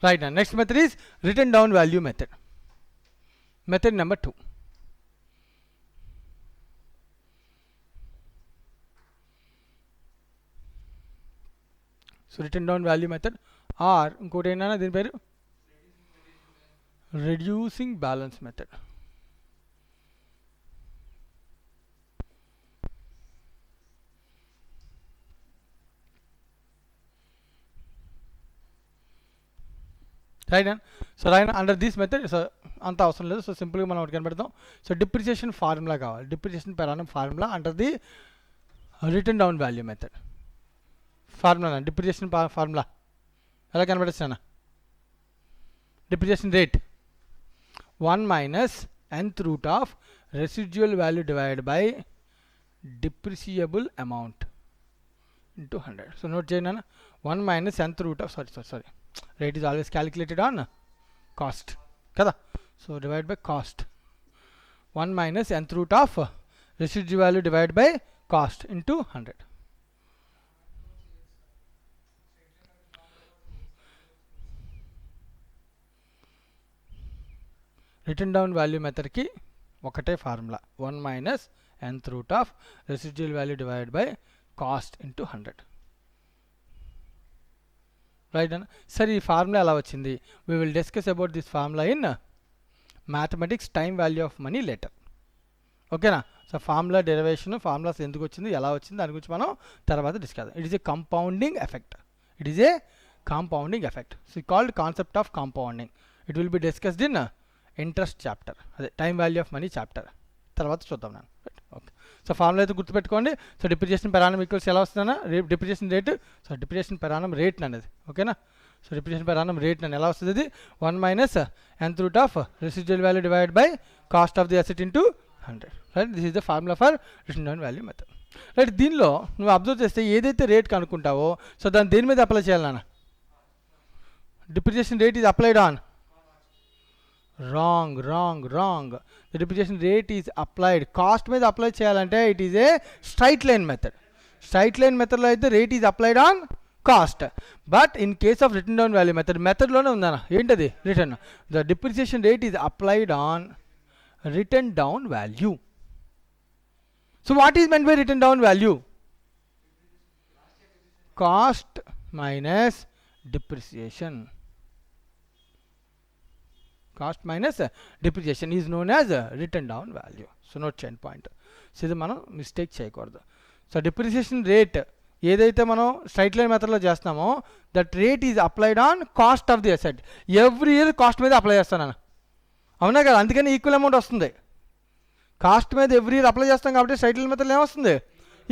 Right now, next method is written down value method. Method number 2. So written down value method or ఇంకోటి ఏంటన్నా దీని పేరు reducing balance method. Right now, so right now under this method, so అంత అవసరం లేదు. So సింపుల్గా మనం ఒకటి కనబెడతాం. సో డిప్రిసియేషన్ ఫార్ములా కావాలి. Depreciation per annum formula under the written down value method. Formula depreciation formula ఎలా కనబెడతానా? Depreciation rate 1 minus nth root of residual value divided by depreciable amount into 100. So note చేయండి, 1 minus nth root of sorry rate is always calculated on cost kada. So divided by cost, 1 minus nth root of residual value divided by cost into 100. Written down value మెథడ్కి ఒకటే formula, 1 minus nth root of residual value divided by cost into 100. Right అన్న. సరే ఈ formula ఎలా వచ్చింది? We will discuss about this formula in mathematics time value of money later. ఓకేనా? So formula derivation, formulas ఎందుకు వచ్చింది, ఎలా వచ్చింది, దాని గురించి మనం తర్వాత discuss. It is a compounding effect. It is a compounding effect. So called concept of compounding. It will be discussed in interest chapter, అదే time value of money chapter తర్వాత చూద్దాం నేను. ఓకే, సో ఫార్ములా అయితే గుర్తుపెట్టుకోండి. So depreciation per annum equals ఎలా వస్తుందన్నా? Depreciation rate, so depreciation per annum rate అనేది. ఓకేనా? So depreciation per annum rate అని ఎలా వస్తుంది? 1 minus nth root of residual value divided by cost of the asset into 100. Right, this is the formula for return down value method. Right, దీనిలో నువ్వు observe చేస్తే ఏదైతే rate కనుక్కుంటావో so దాన్ని దేని మీద అప్లై చేయాలన్నా? Depreciation rate is applied on wrong. The depreciation rate is applied cost మీద apply చేయాలంటే it is a straight line method. Straight line మెథడ్లో అయితే rate is applied on cost. But in case of written down value మెథడ్లోనే ఉందన్న. ఏంటది? Written the depreciation rate is applied on written down value. So what is meant by written down value? Cost minus depreciation. Cost minus depreciation is known has written down value. So note చేయండి point. So ఇది మనం mistake చేయకూడదు. So depreciation rate ఏదైతే మనం straight line మెథడ్లో చేస్తామో that rate is applied on cost of the asset. Every year cost మీద apply చేస్తాను, అవునా కదా? అందుకని ఈక్వల్ అమౌంట్ వస్తుంది. కాస్ట్ మీద ఎవ్రీ ఇయర్ అప్లై చేస్తాం కాబట్టి స్ట్రైట్ లైన్ మెథడ్లో ఏమొస్తుంది?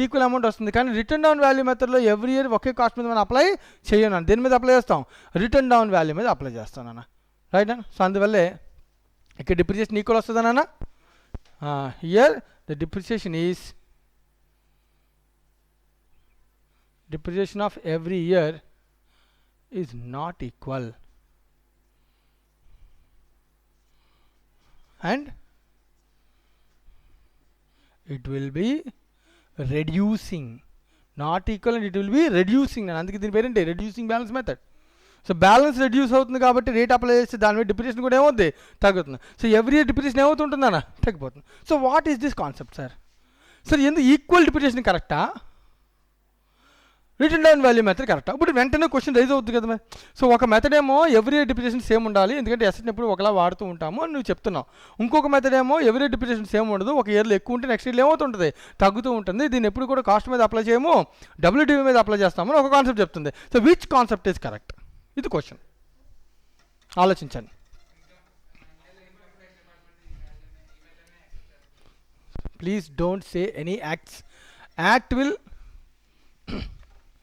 ఈక్వల్ అమౌంట్ వస్తుంది. కానీ రిటర్న్ డౌన్ వాల్యూ మెథడ్లో ఎవ్రీ ఇయర్ ఒకే కాస్ట్ మీద మనం అప్లై చేయను. దేని మీద అప్లై చేస్తాం? రిటర్న్ డౌన్ వాల్యూ మీద అప్లై చేస్తాను అన్న. రైట్ అన్న. సో అందువల్లే ఇక్కడ డిప్రిసియేషన్ ఈక్వల్ వస్తుందన్న. Here the depreciation is depreciation of every year is not equal and it will be reducing. Not equal and it will be reducing. అందుకే దీని పేరేంటి? Reducing balance method. So balance reduce అవుతుంది కాబట్టి rate apply చేస్తే దాని మీద depreciation కూడా ఏమవుతుంది? తగ్గుతుంది. సో ఎవ్రీ ఇయర్ డిప్రిసియేషన్ ఏమవుతుంటుందన్న? తగ్గిపోతుంది. So what is this concept sir? Sir ఎందుకు ఈక్వల్ డిప్రిసియేషన్ కరెక్టా, రిటర్న్ డౌన్ వాల్యూ మెథడ్ కరెక్టా? ఇప్పుడు వెంటనే క్వశ్చన్ రైజ్ అవుతుంది కదా మరి. సో ఒక మెథడ్ ఏమో ఎవ్రీ ఇయర్ డిప్రిసియేషన్ సేమ్ ఉండాలి, ఎందుకంటే అసెట్ని ఎప్పుడు ఒకలా వాడుతూ ఉంటాము అని నువ్వు చెప్తున్నావు. ఇంకొక మెథడ్ ఏమో ఎవ్రీ ఇయర్ డిప్రిసియేషన్ సేమ్ ఉండదు, ఒక ఇయర్లో ఎక్కువ ఉంటే నెక్స్ట్ ఇయర్లో ఏమవుతుంటుంది? తగ్గుతూ ఉంటుంది. దీన్ని ఎప్పుడు కూడా కాస్ట్ మీద అప్లై చేయము, డబ్ల్యూడివి మీద అప్లై చేస్తామని ఒక కాన్సెప్ట్ చెప్తుంది. So which concept is correct? ఇది క్వశ్చన్, ఆలోచించండి. Please don't say any acts. Act will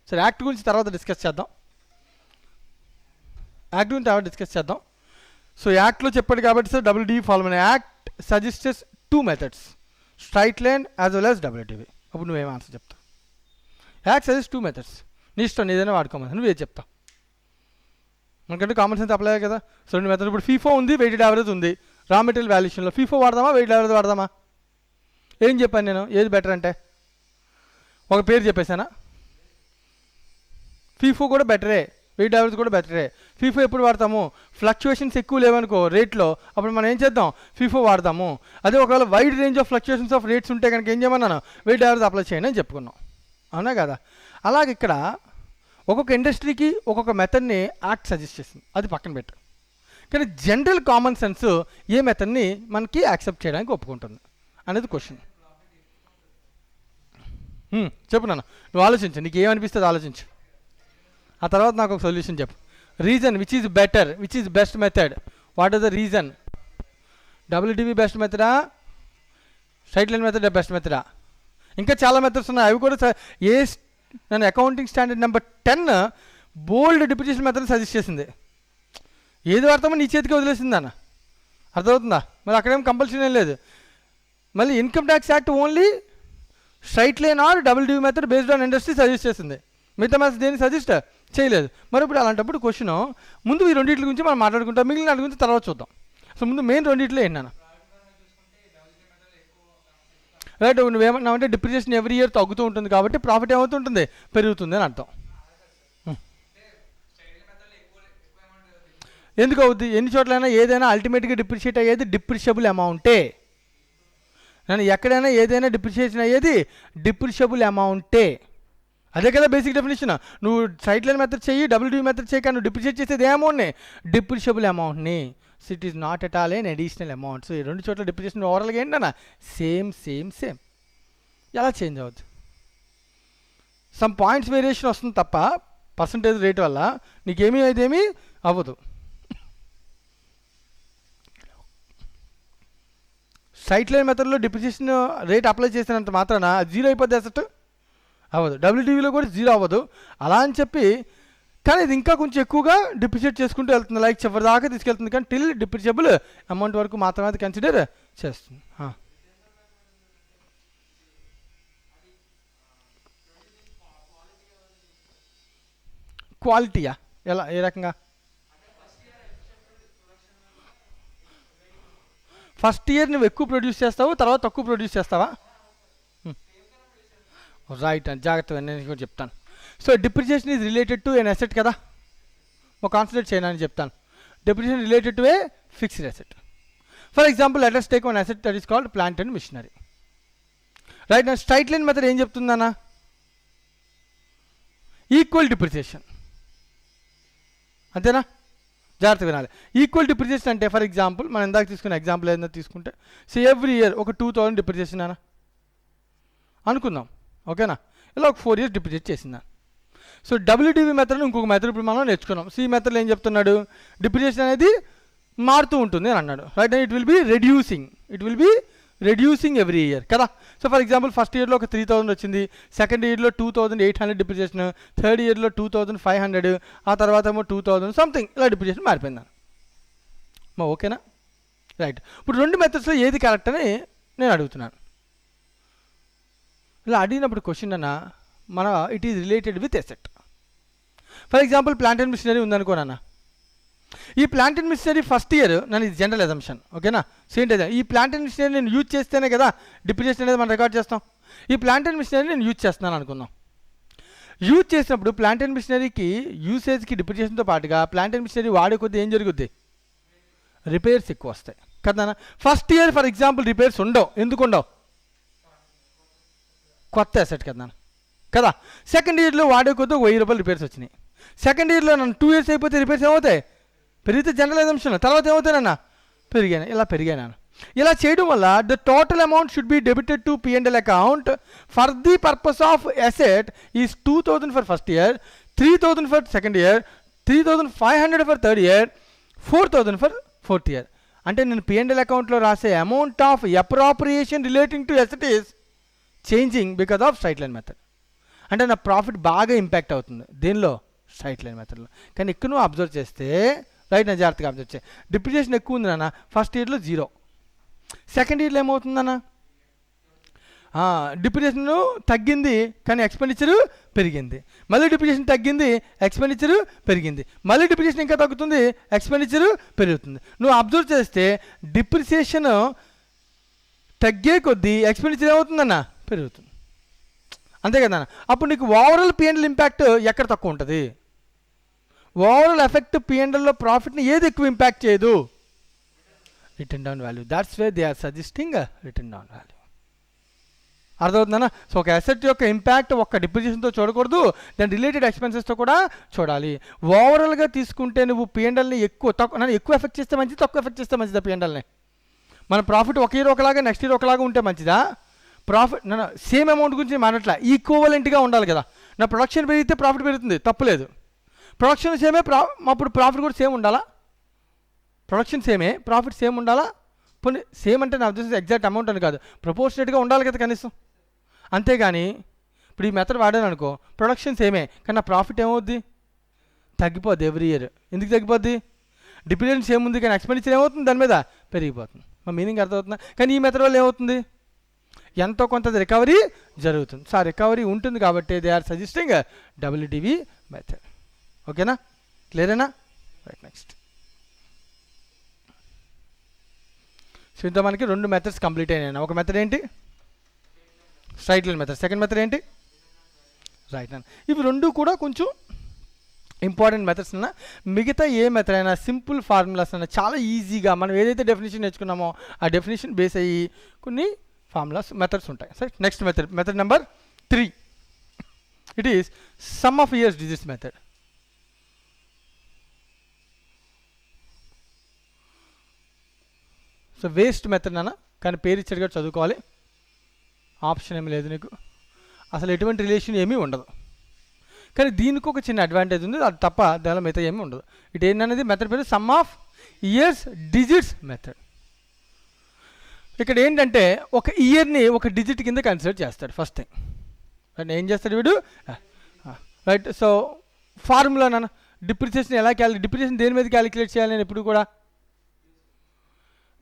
సరే యాక్ట్ గురించి తర్వాత డిస్కస్ చేద్దాం. సో యాక్ట్లో చెప్పాడు కాబట్టి సార్ డబ్ల్యూడివి ఫాలో అయిన act suggests 2 methods, straight line as well as WDV. అప్పుడు నువ్వేం ఆన్సర్ చెప్తావు? Act suggest 2 methods. నీ ఇష్టం, ఏదైనా వాడుకోమని నువ్వే చెప్తావు. ఎందుకంటే కామన్ సెన్స్ అప్లై కదా. So 2 methods. ఇప్పుడు ఫీఫో ఉంది, వెయిటెడ్ యావరేజ్ ఉంది. రా మెటీరియల్ వాల్యుయేషన్లో ఫీఫో వాడదామా, వెయిటెడ్ యావరేజ్ వాడదామా? ఏం చెప్పాను నేను? ఏది బెటర్ అంటే ఒక పేరు చెప్పేసానా? ఫీఫో కూడా బెటరే, వెయిట్ యావరేజ్ కూడా బెటరే. ఫీఫో ఎప్పుడు వాడతాము? ఫ్లక్చుయేషన్స్ ఎక్కువ లేవనుకో రేట్లో, అప్పుడు మనం ఏం చేద్దాం? ఫీఫో వాడతాము. అదే ఒకవేళ wide range of fluctuations of rates ఉంటే కనుక ఏం చేయమన్నాను? వెయిట్ యావరేజ్ అప్లై చేయండి అని చెప్పుకున్నాం, అవునా కదా? అలాగే ఇక్కడ ఒక్కొక్క ఇండస్ట్రీకి ఒక్కొక్క మెథడ్ని యాక్ట్ సజెస్ట్ చేసింది, అది పక్కన పెట్టు. కానీ జనరల్ కామన్ సెన్స్ ఏ మెథడ్ని మనకి యాక్సెప్ట్ చేయడానికి ఒప్పుకుంటుంది అనేది క్వశ్చన్. చెప్పు నాన్న, నువ్వు ఆలోచించు, నీకు ఏమనిపిస్తుంది ఆలోచించు, ఆ తర్వాత నాకు ఒక సొల్యూషన్ చెప్పు. Reason which is better, which is best method, what is the reason? WDV best మెథడా, స్ట్రైట్ లైన్ మెథడ్ బెస్ట్ మెథడా? ఇంకా చాలా మెథడ్స్ ఉన్నాయి, అవి కూడా నన్ను accounting standard number 10 bold depreciation method suggest చేసింది. ఏది వాడతామో నీ చేతికి వదిలేసింది అన్న, అర్థమవుతుందా? మరి అక్కడేం కంపల్సరీ ఏం లేదు. మళ్ళీ income tax act only straight line or WDV method based on industry suggest చేసింది, మిగతా మెథడ్స్ దేన్ని సజెస్ట్ చేయలేదు. మరి ఇప్పుడు అలాంటప్పుడు క్వశ్చన్ ముందు ఈ రెండింటి గురించి మనం మాట్లాడుకుంటాం, మిగిలిన వాటి గురించి తర్వాత చూద్దాం. సో ముందు మెయిన్ రెండింటిలో ఏంటన్నా రైట్, నువ్వేమన్నావు అంటే డిప్రిసియేషన్ ఎవ్రీ ఇయర్ తగ్గుతూ ఉంటుంది కాబట్టి ప్రాఫిట్ ఏమవుతుంటుంది? పెరుగుతుంది అని అర్థం. ఎందుకు అవుద్ది? ఎన్ని చోట్లైనా ఏదైనా అల్టిమేట్గా డిప్రిషియేట్ అయ్యేది డిప్రిషియబుల్ అమౌంటే. నేను ఎక్కడైనా ఏదైనా డిప్రిషియేషన్ అయ్యేది డిప్రిషియబుల్ అమౌంటే, అదే కదా బేసిక్ డెఫినేషన్. నువ్వు స్ట్రైట్ లైన్ మెథడ్ చెయ్యి, డబ్ల్యూడివి మెథడ్ చేయక నువ్వు డిప్రిషియేట్ చేసేది ఏ అమౌంట్ని? డిప్రిషియబుల్ అమౌంట్ని. So it is not at all N additional amount. So ఈ రెండు చోట్ల డిప్రిషియేషన్ ఓవరాల్గా ఏంటన్నా సేమ్ సేమ్ సేమ్. ఎలా చేంజ్ అవుద్ది? సమ్ పాయింట్స్ వేరియేషన్ వస్తుంది తప్ప పర్సంటేజ్ రేట్ వల్ల నీకేమీ అయితే ఏమీ అవ్వదు. స్ట్రైట్ లైన్ మెథడ్లో డిప్రిసియేషన్ రేట్ అప్లై చేసినంత మాత్రాన జీరో అయిపోద్ది అసెట్? అవ్వదు. డబ్ల్యూటీవీలో కూడా జీరో అవ్వదు. అలా అని చెప్పి కానీ ఇది ఇంకా కొంచెం ఎక్కువగా డిప్రిషియేట్ చేసుకుంటూ వెళ్తుంది, లైక్ చివరి దాకా తీసుకెళ్తుంది. కానీ టిల్ డిప్రిషియబుల్ అమౌంట్ వరకు మాత్రమే అది కన్సిడర్ చేస్తుంది. క్వాలిటీయా? ఎలా, ఏ రకంగా? ఫస్ట్ ఇయర్ నువ్వు ఎక్కువ ప్రొడ్యూస్ చేస్తావు, తర్వాత తక్కువ ప్రొడ్యూస్ చేస్తావా? రైట్ అండి, జాగ్రత్తగా నేను కూడా చెప్తాను. So depreciation is related to an asset కదా, ఒక కాన్సన్ట్రేట్ చేయనని చెప్తాను. Depreciation related to a fixed asset. For example let us take one asset that is called plant and machinery. Right నా స్ట్రైట్ లైన్ మెథడ్ ఏం చెప్తుందన్నా? Equal depreciation, అంతేనా? జాగ్రత్త వినాలి. ఈక్వల్ డిప్రిసియేషన్ అంటే ఫర్ ఎగ్జాంపుల్ మనం ఇందాక తీసుకున్న ఎగ్జాంపుల్ ఏదైనా తీసుకుంటే సో ఎవ్రీ ఇయర్ ఒక 2000 డిప్రిసియేషన్ అనా అనుకుందాం, ఓకేనా? ఇలా ఒక 4 years డిప్రిసియేట్ చేసిందా. సో డబ్ల్యూడివి మెథడ్ ఇంకొక మెథడ్ ఇప్పుడు మనం నేర్చుకున్నాం. సి మెథడ్లో ఏం చెప్తున్నాడు? డిప్రిసియేషన్ అనేది మారుతూ ఉంటుంది అని అన్నాడు. Right, it will B reducing every year కదా. సో ఫర్ ఎగ్జాంపుల్ ఫస్ట్ ఇయర్లో ఒక 3000 వచ్చింది, సెకండ్ ఇయర్లో 2800 డిప్రిసియేషన్, థర్డ్ ఇయర్లో 2500, ఆ తర్వాత ఏమో 2000 సంథింగ్ ఇలా డిప్రిసియేషన్ మారిపోయింది. ఓకేనా? రైట్, ఇప్పుడు రెండు మెథడ్స్లో ఏది కరెక్ట్ అని నేను అడుగుతున్నాను. ఇలా అడిగినప్పుడు క్వశ్చన్ అన్న మన it is related with asset. For example plant and machinery ఉందనుకోనన్నా, ఈ plant and machinery first year నన్ను ఇది జనరల్ అజంప్షన్, ఓకేనా? సేమ్ అదే ఈ ప్లాంట్ అండ్ మిషనరీ నేను యూజ్ చేస్తేనే కదా డిప్రిసియేషన్ అనేది మనం రికార్డ్ చేస్తాం. ఈ ప్లాంట్ అండ్ మిషనరీ నేను యూజ్ చేస్తున్నాను అనుకుందాం. యూజ్ చేసినప్పుడు ప్లాంట్ అండ్ మిషనరీకి యూసేజ్కి డిప్రిసియేషన్తో పాటుగా ప్లాంట్ అండ్ మిషనరీ వాడే కొద్దీ ఏం జరుగుద్ది? రిపేర్స్ ఎక్కువ వస్తాయి కదా. First year for example repairs ఉండవు, ఎందుకు ఉండవు? కొత్త అసెట్ కదా. సెకండ్ ఇయర్లో వాడే కొద్ది 1000 రూపాయలు రిపేర్స్ వచ్చినాయి. సెకండ్ ఇయర్లో నన్ను 2 years అయిపోతే రిపేర్స్ ఏమవుతాయి? పెరిగితే జనరల్ అజంప్షన్, తర్వాత ఏమవుతానన్నా పెరిగాను, ఇలా పెరిగాను. ఇలా చేయడం వల్ల the total amount should be debited to P&L account for the purpose of asset is 2000 for first year, 3000 for second year, 3500 for third year, 4000 for fourth year. అంటే నేను P&L అకౌంట్లో రాసే amount of appropriation relating to asset is changing because of straight line method. అంటే నా profit బాగా impact అవుతుంది దేనిలో? Straight line మెథడ్లో. కానీ ఎక్కువ నువ్వు అబ్జర్వ్ చేస్తే రైట్, నా జాగ్రత్తగా అబ్జర్వ్ చేయి, డిప్రిసియేషన్ ఎక్కువ ఉంది నాన్న. ఫస్ట్ ఇయర్లో 0, సెకండ్ ఇయర్లో ఏమవుతుందన్న? డిప్రిసియేషన్ తగ్గింది కానీ ఎక్స్పెండిచరు పెరిగింది, మళ్ళీ డిప్రిసియేషన్ తగ్గింది, ఎక్స్పెండిచరు పెరిగింది, మళ్ళీ డిప్రిసియేషన్ ఇంకా తగ్గుతుంది, ఎక్స్పెండిచరు పెరుగుతుంది. నువ్వు అబ్జర్వ్ చేస్తే డిప్రిసియేషన్ తగ్గే కొద్దీ ఎక్స్పెండిచర్ ఏమవుతుందన్న? పెరుగుతుంది, అంతే కదా. అప్పుడు నీకు ఓవరాల్ P&L ఇంపాక్ట్ ఎక్కడ తక్కువ ఉంటుంది? ఓవరాల్ ఎఫెక్ట్ పిఎండ్ఎల్లో ప్రాఫిట్ని ఏది ఎక్కువ ఇంపాక్ట్ చేయదు? Written down value. That's why they are suggesting written down value. అర్థమవుతుందన్నా? సో ఒక అసెట్ యొక్క ఇంపాక్ట్ ఒక్క డిప్రిసియేషన్తో చూడకూడదు, దాని రిలేటెడ్ ఎక్స్పెన్సెస్తో కూడా చూడాలి. ఓవరాల్గా తీసుకుంటే నువ్వు పిఎండ్ఎల్ని ఎక్కువ ఎఫెక్ట్ చేస్తే మంచిది, తక్కువ ఎఫెక్ట్ చేస్తే మంచిదా పిఎండ్ఎల్ని? మన ప్రాఫిట్ ఒక ఇయర్ ఒకలాగా నెక్స్ట్ ఇయర్ ఒకలాగా ఉంటే మంచిదా? ప్రాఫిట్ సేమ్ అమౌంట్ గురించి మాట్లాడట్లా, ఈక్వలెంట్గా ఉండాలి కదా. నా ప్రొడక్షన్ పెరిగితే ప్రాఫిట్ పెరుగుతుంది, తప్పులేదు. ప్రొడక్షన్ సేమే, అప్పుడు ప్రాఫిట్ కూడా సేమ్ ఉండాలా? ప్రొడక్షన్ సేమే, ప్రాఫిట్ సేమ్ ఉండాలా? పోనీ సేమ్ అంటే నా ఉద్దేశం ఎగ్జాక్ట్ అమౌంట్ అని కాదు, ప్రపోర్షనేట్గా ఉండాలి కదా కనీసం. అంతేగాని ఇప్పుడు ఈ మెథడ్ వాడాను అనుకో, ప్రొడక్షన్ సేమే కానీ నా ప్రాఫిట్ ఏమవుద్ది? తగ్గిపోద్ది ఎవ్రీ ఇయర్. ఎందుకు తగ్గిపోద్ది? డిపెండెన్స్ సేమ్ ఉంది కానీ ఎక్స్పెండిచర్ ఏమవుతుంది దాని మీద? పెరిగిపోతుంది. మా మీనింగ్ అర్థమవుతుందా? కానీ ఈ మెథడ్ వల్ల ఏమవుతుంది? ఎంతో కొంత రికవరీ జరుగుతుంది. సో ఆ రికవరీ ఉంటుంది కాబట్టి they are suggesting WDV method. ఓకేనా? క్లియరేనా? Right, next. సో ఇంత మనకి 2 మెథడ్స్ కంప్లీట్ అయినాయి. ఒక మెథడ్ ఏంటి? Straight line method. Second method ఏంటి? Right hand. ఇవి 2 కూడా కొంచెం ఇంపార్టెంట్ మెథడ్స్ అన్న. మిగతా ఏ మెథడ్ అయినా సింపుల్ ఫార్ములాస్ అన్న చాలా ఈజీగా మనం ఏదైతే డెఫినేషన్ నేర్చుకున్నామో ఆ డెఫినేషన్ బేస్ అయ్యి కొన్ని ఫార్ములాస్ మెథడ్స్ ఉంటాయి. సరే, next method number 3. It is some of years digits method. So waste method అన్న, కానీ పేరు ఇచ్చాడుగా చదువుకోవాలి. ఆప్షన్ ఏమీ లేదు నీకు, అసలు ఎటువంటి రిలేషన్ ఏమీ ఉండదు. కానీ దీనికి ఒక చిన్న అడ్వాంటేజ్ ఉంది, అది తప్ప దానిలో మిగతా ఏమీ ఉండదు. ఇటు ఏంటనేది మెథడ్ పేరు some of years digits method. ఇక్కడ ఏంటంటే ఒక ఇయర్ని ఒక డిజిట్ కింద కన్సిడర్ చేస్తాడు ఫస్ట్ థింగ్. రైట్, ఏం చేస్తాడు వీడు? రైట్. సో ఫార్ములా నాన్న, డిప్రిసియేషన్ ఎలా డిప్రిసియేషన్ దేని మీద క్యాలిక్యులేట్ చేయాలి? నేను ఎప్పుడు కూడా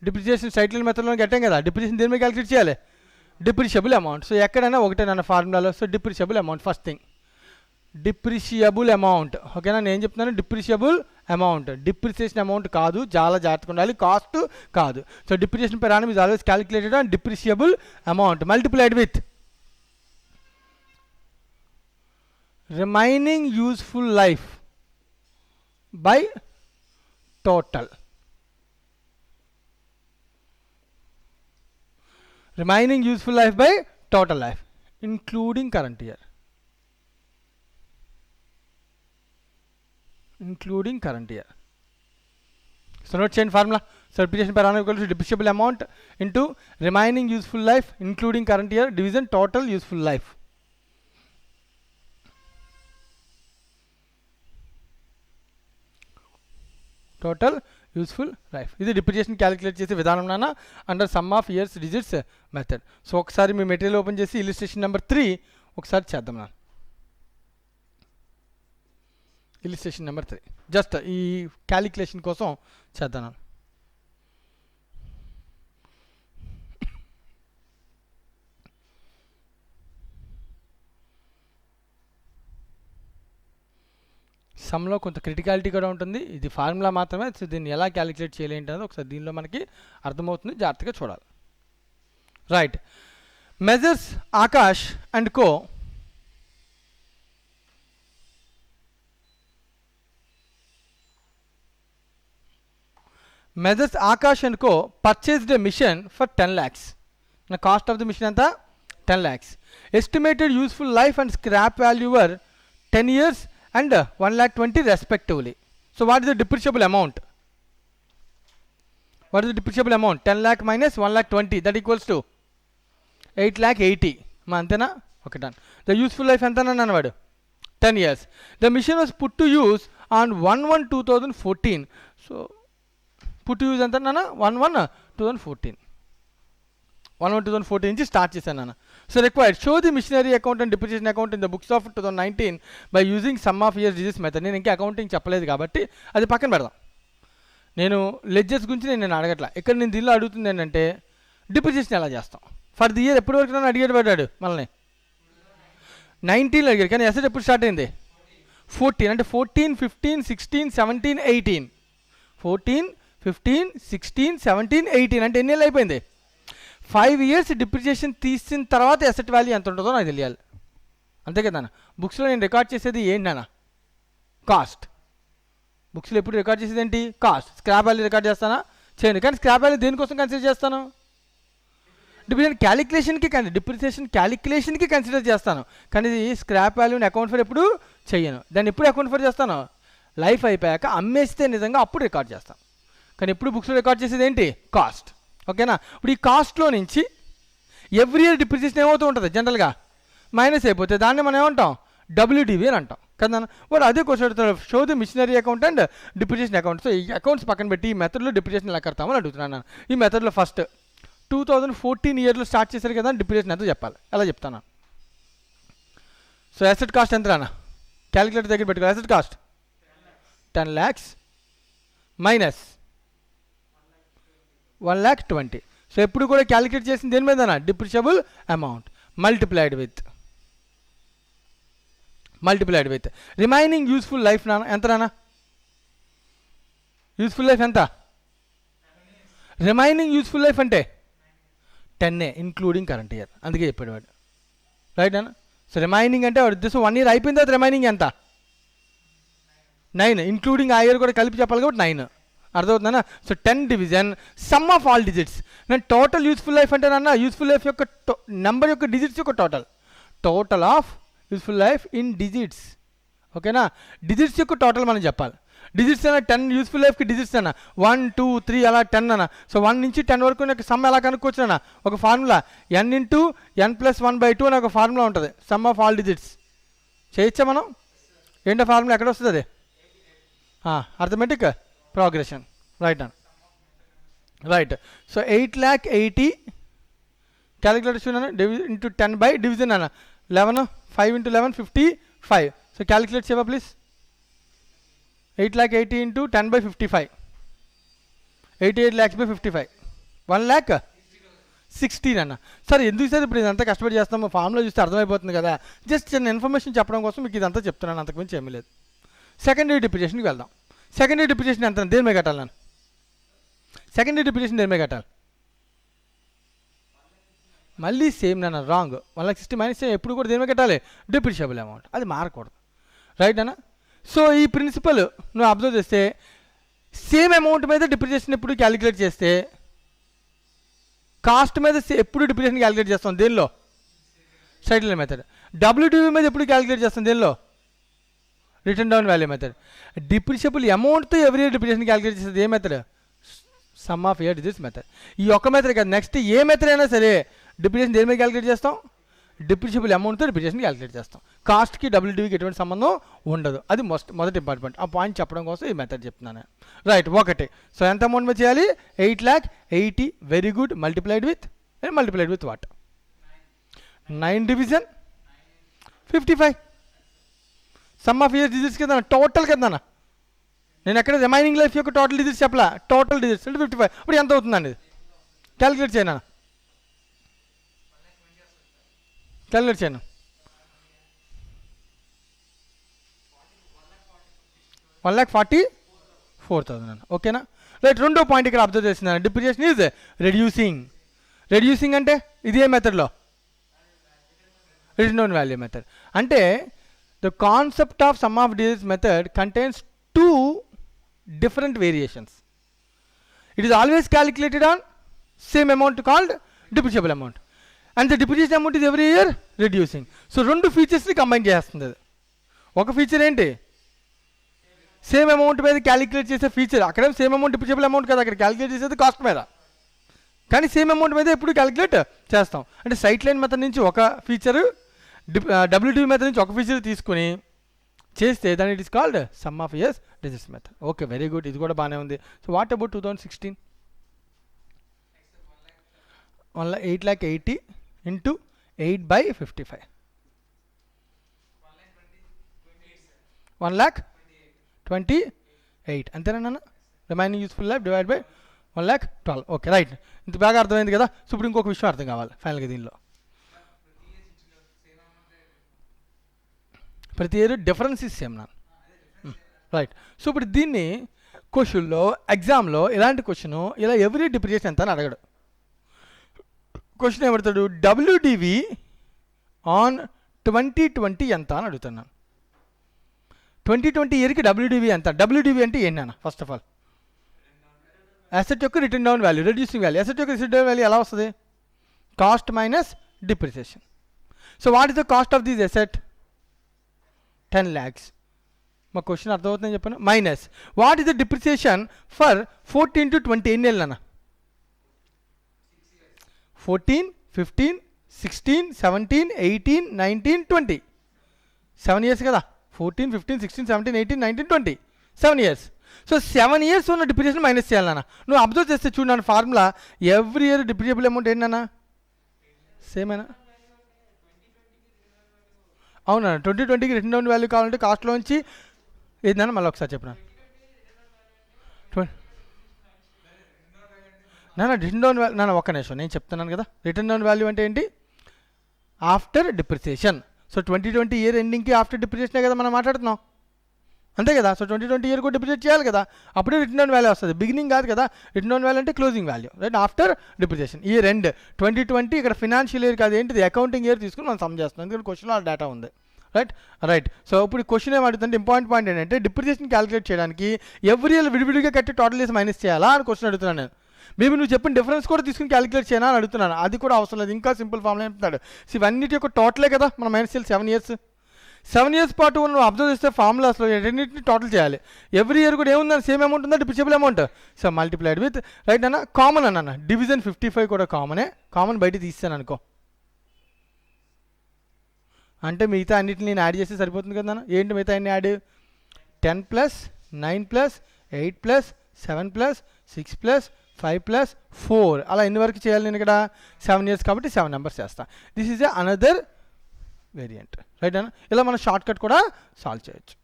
డిప్రిసియేషన్ స్ట్రైట్ లైన్ మెథడ్లో కట్టాం కదా, డిప్రిసియేషన్ దేని మీద క్యాలిక్యులేట్ చేయాలి? డిప్రిషియబుల్ అమౌంట్. సో ఎక్కడైనా ఒకటేనా ఫార్ములాలో? So depreciable amount first thing, depreciable amount. ఓకేనా? నేను చెప్తున్నాను డిప్రిషియబుల్ అమౌంట్, డిప్రిసియేషన్ అమౌంట్ కాదు, చాలా జాగ్రత్తగా ఉండాలి, కాస్ట్ కాదు. So depreciation per annum is always calculated on depreciable amount multiplied with remaining useful life by total. Remaining useful life by total life including current year. Including current year. So note change formula. So depreciation per annum equal to depreciable amount into remaining useful life including current year division total useful life. Total useful life. ఇది depreciation calculate చేసే విధానం నాన్న under sum of years digits method. So ఒకసారి మీ material open చేసి illustration number 3 ఒకసారి చేద్దాం నాన్న. Illustration number 3 just ఈ క్యాలిక్యులేషన్ కోసం చేద్దాం నాన్న. సమ్లో కొంత క్రిటికాలిటీ కూడా ఉంటుంది. ఇది ఫార్ములా మాత్రమే, సో దీన్ని ఎలా క్యాలిక్యులేట్ చేయాలి ఏంటనేది ఒకసారి దీనిలో మనకి అర్థమవుతుంది, జాగ్రత్తగా చూడాలి. Right. Measures Akash and co purchased a mission for 10 lakhs. నా కాస్ట్ ఆఫ్ ద మిషన్ ఎంత? 10 lakhs. Estimated useful life and scrap value were 10 years and 1,20,000 respectively. So what is the depreciable amount? 10 lakh minus 1,20,000, that equals to 8,80,000. అంతేనా? Okay, done. The useful life ఎంత అన్నవాడు? 10 years. The machine was put to use on 1/1/2014. So put to use ఎంత అన్నా? 1/1/2014. 1/1/2014 నుంచి start చేశాను నాన్న. So required show the machinery account and depreciation account in the books of 2019 by using sum of years digits method. నేను ఇంకా accounting చెప్పలేదు కాబట్టి అది పక్కన పెడదాం. నేను లెడ్జెస్ గురించి నేను అడగట్లా. ఇక్కడ నేను దీనిలో అడుగుతుంది ఏంటంటే డిప్రిసియేషన్ ఎలా చేస్తాం ఫర్ ది ఇయర్. ఎప్పటి వరకు నన్ను అడిగేది పడ్డాడు మనల్ని 19 అడిగాడు, కానీ అసెట్ ఎప్పుడు స్టార్ట్ అయింది? 14. అంటే 14, 15, 16, 17, 18. 14, 15, 16, 17, 18 అంటే ఎన్ని ఏళ్ళు అయిపోయింది? 5 years డిప్రిసియేషన్ తీసిన తర్వాత అసెట్ వాల్యూ ఎంత ఉంటుందో నాకు తెలియాలి. అంతే కదా. బుక్స్లో నేను రికార్డ్ చేసేది ఏంటన్నా? కాస్ట్. బుక్స్లో ఎప్పుడు రికార్డ్ చేసేది ఏంటి? కాస్ట్. స్క్రాప్ వాల్యూ రికార్డ్ చేస్తానా? చేయను. కానీ స్క్రాప్ వాల్యూ దేనికోసం కన్సిడర్ చేస్తాను? డిప్రిసియేషన్ క్యాలిక్యులేషన్కి కన్సిడర్ చేస్తాను. కానీ ఇది స్క్రాప్ వాల్యూని అకౌంట్ ఫర్ ఎప్పుడు చెయ్యను. దాన్ని ఎప్పుడు అకౌంట్ ఫర్ చేస్తాను? లైఫ్ అయిపోయాక అమ్మేస్తే నిజంగా అప్పుడు రికార్డ్ చేస్తాను. కానీ ఎప్పుడు బుక్స్లో రికార్డ్ చేసేది ఏంటి? కాస్ట్. ఓకేనా? ఇప్పుడు ఈ కాస్ట్లో నుంచి ఎవ్రీ ఇయర్ డిప్రిసియేషన్ ఏమవుతూ ఉంటుంది? జనరల్గా మైనస్ అయిపోతే దాన్ని మనం ఏమంటాం? WDV అని అంటాం కదా. వాడు అదే question show the machinery account and depreciation account. So ఈ అకౌంట్స్ పక్కన పెట్టి ఈ మెథడ్లో డిప్రిసియేషన్ ఎలా కడతామని అడుగుతున్నాను. ఈ మెథడ్లో ఫస్ట్ 2014 ఇయర్లో స్టార్ట్ చేశారు కదా, డిప్రిసియేషన్ ఎంతో చెప్పాలి. ఎలా చెప్తాను? సో అసెట్ కాస్ట్ ఎంత రానా? క్యాలిక్యులేటర్ దగ్గర పెట్టుకో. Asset cost 10 lakhs minus 1,20,000. So ఎప్పుడు కూడా క్యాలిక్యులేట్ చేసింది దేని మీదనా? Depreciable amount multiplied with remaining useful life నాన్న. ఎంత నాన్న? యూస్ఫుల్ లైఫ్ ఎంత? రిమైనింగ్ యూస్ఫుల్ లైఫ్ అంటే 10 ఇంక్లూడింగ్ కరెంట్ ఇయర్. అందుకే చెప్పాడు వాడు. రైట్ అన్న? సో రిమైనింగ్ అంటే వాడు ఉద్దేశం 1 year అయిపోయిన తర్వాత రిమైనింగ్ ఎంత? 9 ఇంక్లూడింగ్ ఆ ఇయర్ కూడా కలిపి చెప్పాలి కాబట్టి 9. అర్థమవుతుందన్నా? So 10 division sum of all digits. నేను టోటల్ యూస్ఫుల్ లైఫ్ అంటే నాన్న యూస్ఫుల్ లైఫ్ యొక్క నెంబర్ యొక్క డిజిట్స్ యొక్క total of useful life in digits. ఓకేనా? డిజిట్స్ యొక్క టోటల్ మనం చెప్పాలి. డిజిట్స్ అన్న 10 యూస్ఫుల్ లైఫ్కి డిజిట్స్ అన్న 1 2 3 అలా 10 అన్న. సో 1 నుంచి 10 వరకు నాకు సమ్ ఎలా కనుక్కోవచ్చు అన్న? ఒక ఫార్ములా n × n+1/2 అని ఒక ఫార్ములా ఉంటుంది. సమ్ ఆఫ్ ఆల్ డిజిట్స్ చేయొచ్చా మనం? ఏంటో ఫార్ములా ఎక్కడ వస్తుంది అది? Arithmetic progression. రైట్ అన్న? రైట్. సో 8,80,000 క్యాలిక్యులేటర్ చూడన్న ఇంటూ 10 బై డివిజన్ అన్న 11 5 × 11 55. సో క్యాలిక్యులేట్ చేయవా please? 8,80,000 into 10 by 55 88 lakhs by 55 1,60,000 అన్న. సరే ఎందుకు సార్ ఇప్పుడు ఇదంతా కష్టపడి చేస్తాము? ఫామ్లో చూస్తే అర్థమైపోతుంది కదా. జస్ట్ చిన్న ఇన్ఫర్మేషన్ చెప్పడం కోసం మీకు ఇదంతా చెప్తున్నాను, అంతకుమించి ఏమీ లేదు. సెకండరీ డిప్రిసియేషన్కి వెళ్దాం. సెకండరీ డిప్రిసియేషన్ ఎంత? దేని మీద కట్టాలి నేను? సెకండరీ డిప్రిసియేషన్ దేని మీద కట్టాలి? మళ్ళీ సేమ్ నాన్న, రాంగ్. 1,60,000 మైనస్ ఎప్పుడు కూడా దేని మీద కట్టాలి? డిప్రిషియబుల్ అమౌంట్. అది మారకూడదు. రైట్ అన్న? సో ఈ ప్రిన్సిపల్ నువ్వు అబ్జర్వ్ చేస్తే సేమ్ అమౌంట్ మీద డిప్రిసియేషన్ ఎప్పుడు క్యాలిక్యులేట్ చేస్తే కాస్ట్ మీద ఎప్పుడు డిప్రిసియేషన్ క్యాలిక్యులేట్ చేస్తాం? దేనిలో? Straight line method. WDV మీద ఎప్పుడు క్యాలిక్యులేట్ చేస్తాం? దేనిలో? Written down value method. Depreciable అమౌంట్తో ఎవ్రీ ఇయర్ డిప్రిసియేషన్ క్యాలిక్యులేట్ చేసేది ఏ method? Sum of year digits method. ఈ ఒక్క మెథడ్ కాదు, నెక్స్ట్ ఏ మెథడ్ అయినా సరే డిప్రిసియేషన్ దేని మీద క్యాలిక్యులేట్ చేస్తాం? డిప్రిషియబుల్ అమౌంట్తో డిప్రిసియేషన్ క్యాలిక్యులేట్ చేస్తాం. కాస్ట్కి WDVకి ఎటువంటి సంబంధం ఉండదు. అది మొదటి ఇంపార్టెంట్. ఆ పాయింట్ చెప్పడం కోసం ఈ మెథడ్ చెప్తున్నాను. రైట్. ఒకటి. సో ఎంత అమౌంట్ మీద చేయాలి? 8,80,000. Very good. Multiplied with what? 9 division 55. Some of year digits కదా, టోటల్ కదా. నేను ఎక్కడ రిమైనింగ్ లైఫ్ యొక్క టోటల్ డిజిట్స్ చెప్పలా, టోటల్ డిజిట్స్ అంటే 55. ఇప్పుడు ఎంత అవుతుందండి? క్యాలిక్యులేట్ చేయనా? క్యాలిక్యులేట్ చేయను. 1,44,000 అన్న. ఓకేనా? రైట్. రెండో పాయింట్ ఇక్కడ అబ్జర్వ్ చేస్తున్నాను. డిప్రిసియేషన్ ఈజ్ రెడ్యూసింగ్ అంటే ఇది ఏ మెథడ్లో? Written down value method. అంటే the concept of sum of digits method contains 2 different variations. It is always calculated on same amount called depreciable amount, and the depreciation amount is every year reducing. So రెండు ఫీచర్స్ని combine చేస్తుంది. ఒక feature ఏంటి? Same amount మీద calculate చేసే feature. అక్కడ same amount డిప్రిషియబుల్ amount కదా, అక్కడ calculate చేసేది కాస్ట్ మీద. కానీ సేమ్ అమౌంట్ మీద ఎప్పుడు క్యాలిక్యులేట్ చేస్తాం. అంటే సైట్ లైన్ మెథడ్ నుంచి ఒక ఫీచరు, WDV మెథడ్ నుంచి ఒక ఫీచర్ తీసుకుని చేస్తే దాని it is called some of years digits method. Okay, very good. ఇది కూడా బాగానే ఉంది. So what about 2016? 8,80,000 into 8 by 55. 1,28,000 అంతేనా? Remaining useful life divide by 1,12,000. Okay, right. ఇంత బాగా అర్థమైంది కదా. సో ఇప్పుడు ఇంకొక విషయం అర్థం కావాలి ఫైనల్గా దీనిలో. ప్రతి ఇయర్ డిఫరెన్స్ ఇస్ సేమ్ నాన్న. రైట్. సో ఇప్పుడు దీన్ని క్వశ్చన్లో, ఎగ్జామ్లో ఇలాంటి క్వశ్చన్ ఇలా ఎవ్రీ డిప్రిసియేషన్ ఎంత అని అడగడు. క్వశ్చన్ ఏమడతాడు? WDV ఆన్ 2020 ఎంత అని అడుగుతున్నాను. 2020 ఇయర్కి డబ్ల్యూడివి ఎంత? డబ్ల్యూడివి అంటే ఏంటన్నా? ఫస్ట్ ఆఫ్ ఆల్ అసెట్ యొక్క return down value, reducing value. Asset యొక్క రిటర్న్ డౌన్ వాల్యూ ఎలా వస్తుంది? Cost minus depreciation. So what is the cost of this asset? 10 lakhs. మా క్వశ్చన్ అర్థమవుతుందని చెప్పాను. Minus what is the depreciation for 14 to 20? ఎన్ని ఏళ్ళు అన్న? 14, 15, 16, 17, 18, 19, 20. 7 years కదా. 14, 15, 16, 17, 18, 19, 20. 7 years. సో 7 years ఉన్న డిప్రిసియేషన్ మైనస్ చేయాలన్నా. నువ్వు అబ్జర్వ్ చేస్తే చూడండి ఫార్ములా, ఎవ్రీ ఇయర్ డిప్రిసియబుల్ అమౌంట్ ఏంటన్నా? సేమేనా? అవునా? 2020కి రిటర్న్ డౌన్ వాల్యూ కావాలంటే కాస్ట్లోంచి ఏందన్నా మళ్ళీ ఒకసారి చెప్పిన నాన్న రిటర్న్ డౌన్ వాల్యూ. నాన్న ఒక్క నిమిషం నేను చెప్తున్నాను కదా. రిటర్న్ డౌన్ వాల్యూ అంటే ఏంటి? After depreciation. సో 2020 ఇయర్ ఎండింగ్కి ఆఫ్టర్ డిప్రిసియేషనే కదా మనం మాట్లాడుతున్నాం, అంతే కదా. సో 2020 ఇయర్ కూడా డిప్రిసియేట్ చేయాలి కదా, అప్పుడే రిటర్న్ డౌన్ వాల్యూ వస్తుంది. బిగినింగ్ కాదు కదా. రిటర్న్ డౌన్ వాల్యూ అంటే closing value, right? After depreciation. Year end 2020 ఇక్కడ ఫినాన్షియల్ ఇయర్ కాదు, ఏంటిది? అకౌంటింగ్ ఇయర్ తీసుకుని మనం సమ్ చేస్తున్నాం, ఎందుకంటే క్వశ్చన్లో ఆ డేటా ఉంది, రైట్. సో ఇప్పుడు క్వశ్చన్ ఏమడుతుంటే ఇంపార్టెంట్ పాయింట్ ఏంటంటే డిప్రిసియేషన్ క్యాలిక్యులేట్ చేయడానికి ఎవ్రీ ఇయర్ విడివిడిగా కట్టి టోటల్ చేసి మైనస్ చేయాలా అని క్వశ్చన్ అడుగుతున్నాను నేను. మేబీ నువ్వు చెప్పిన డిఫరెన్స్ కూడా తీసుకుని క్యాలిక్యులేట్ చేయనా అని అడుగుతున్నాను. అది కూడా అవసరం లేదు, ఇంకా సింపుల్ ఫార్ములా చెప్తాడు. సో ఇవన్నిటి యొక్క టోటలే కదా మనం మైనస్ చేయాలి. 7 years. 7 years పాటు నువ్వు అబ్జర్వ్ చేస్తే ఫార్ములాస్లో రెండింటిని టోటల్ చేయాలి. ఎవ్రీ ఇయర్ కూడా ఏముందని సేమ్ అమౌంట్ ఉందా? Depreciable amount. So multiplied with, right అన్న, కామన్ అన్న. డివిజన్ 55 కూడా కామనే. కామన్ బయట తీస్తాను అనుకో, అంటే మిగతా అన్నిటిని నేను యాడ్ చేస్తే సరిపోతుంది కదా అన్న. ఏంటి మిగతా అన్ని యాడ్? 10 + 9 + 8 + 7 + 6 + 5 + 4 అలా ఎన్ని వరకు చేయాలి నేను ఇక్కడ? 7 years కాబట్టి 7 numbers చేస్తా. This is another variant, right అన్న. ఇలా మనం షార్ట్ కట్ కూడా సాల్వ్ చేయొచ్చు.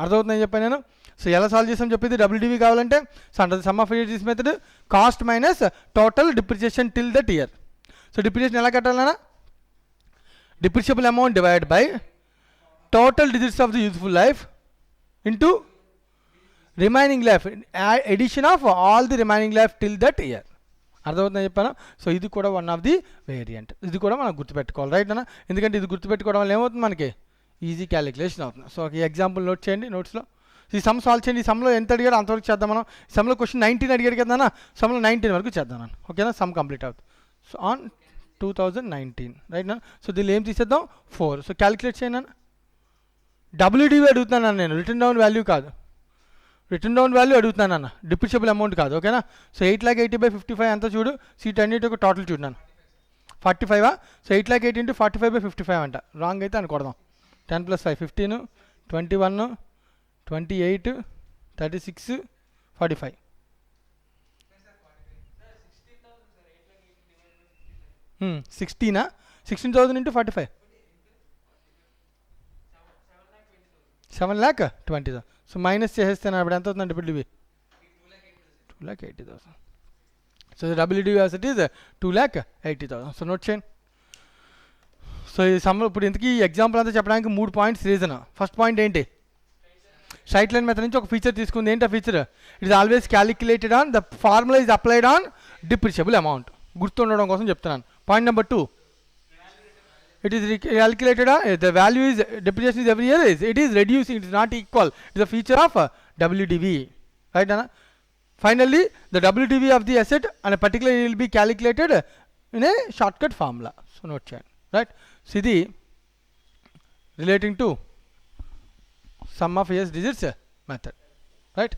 అర్థమవుతుందని చెప్పాను నేను. సో ఎలా సాల్వ్ చేసాం చెప్పేది, డబ్ల్యూడివి కావాలంటే so under sum of years method cost minus total depreciation till that year. So depreciation ఎలా కట్టాలన్నా? Depreciable amount divide by total digits of the useful life into remaining life, addition of all the remaining life till that year. అర్థమవుతుందని చెప్పాను. So ఇది కూడా one of the variant. ఇది కూడా మనం గుర్తుపెట్టుకోవాలి, రైట్ అన్న. ఎందుకంటే ఇది గుర్తుపెట్టుకోవడం వల్ల ఏమవుతుంది, మనకి ఈజీ క్యాలిక్యులేషన్ అవుతుంది. సో ఈ ఎగ్జాంపుల్ నోట్ చేయండి నోట్స్లో. ఈ సమ్ సాల్వ్ చేయండి. ఈ సమ్లో ఎంత అడిగారు అంతవరకు చేద్దాం మనం. సమ్లో క్వశ్చన్ 19 అడిగారు కదా, సమ్లో 19 వరకు చేద్దాం మనం, ఓకేనా. సమ్ కంప్లీట్ అవుతుంది. సో ఆన్ 2019, రైట్ నా. సో దీనిలో ఏం తీసేద్దాం? 4. సో క్యాలిక్యులేట్ చేయను అన్న. డబ్ల్యూడివి అడుగుతున్నాను నేను, రిటర్న్ డౌన్ వాల్యూ కాదు. రిటర్న్ డౌన్ వాల్యూ అడుగుతున్నాను అన్న, డిప్రిసియబుల్ అమౌంట్ కాదు, ఓకేనా. సో 8,80/55 ఎంత చూడు. సీట్ అన్నిటి ఒక టోటల్ చూడన్నాను. 45. సో 8,80 × 45/55 అంట. రాంగ్ అయితే అనుకోదాం. 10 + 5 15, 21, 28, 36, 45. 16 16,000 × 45 7,20,000. సో మైనస్ చేసేస్తాను అప్పుడు ఎంత అవుతుందండి WDV? 2,80,000. So WDV as it is 2,80,000. So note చేయండి. సో ఈ సమ్ ఇప్పుడు ఇంతకీ ఎగ్జాంపుల్ అంతా చెప్పడానికి 3 points రీజన్. ఫస్ట్ పాయింట్ ఏంటి? స్ట్రైట్ లైన్ మెథడ్ నుంచి ఒక ఫీచర్ తీసుకుంది. ఏంటి ఆ feature? It is always calculated on the formula is applied on depreciable amount. గుర్తుండడం కోసం చెప్తున్నాను. Point number 2, it is calculated the value is depreciation is every year it is reducing, it is not equal, it is a feature of WDV, right Anna? Finally the WDV of the asset and a particular will be calculated in a shortcut formula. So note check, right? So the relating to sum of years digits method, right?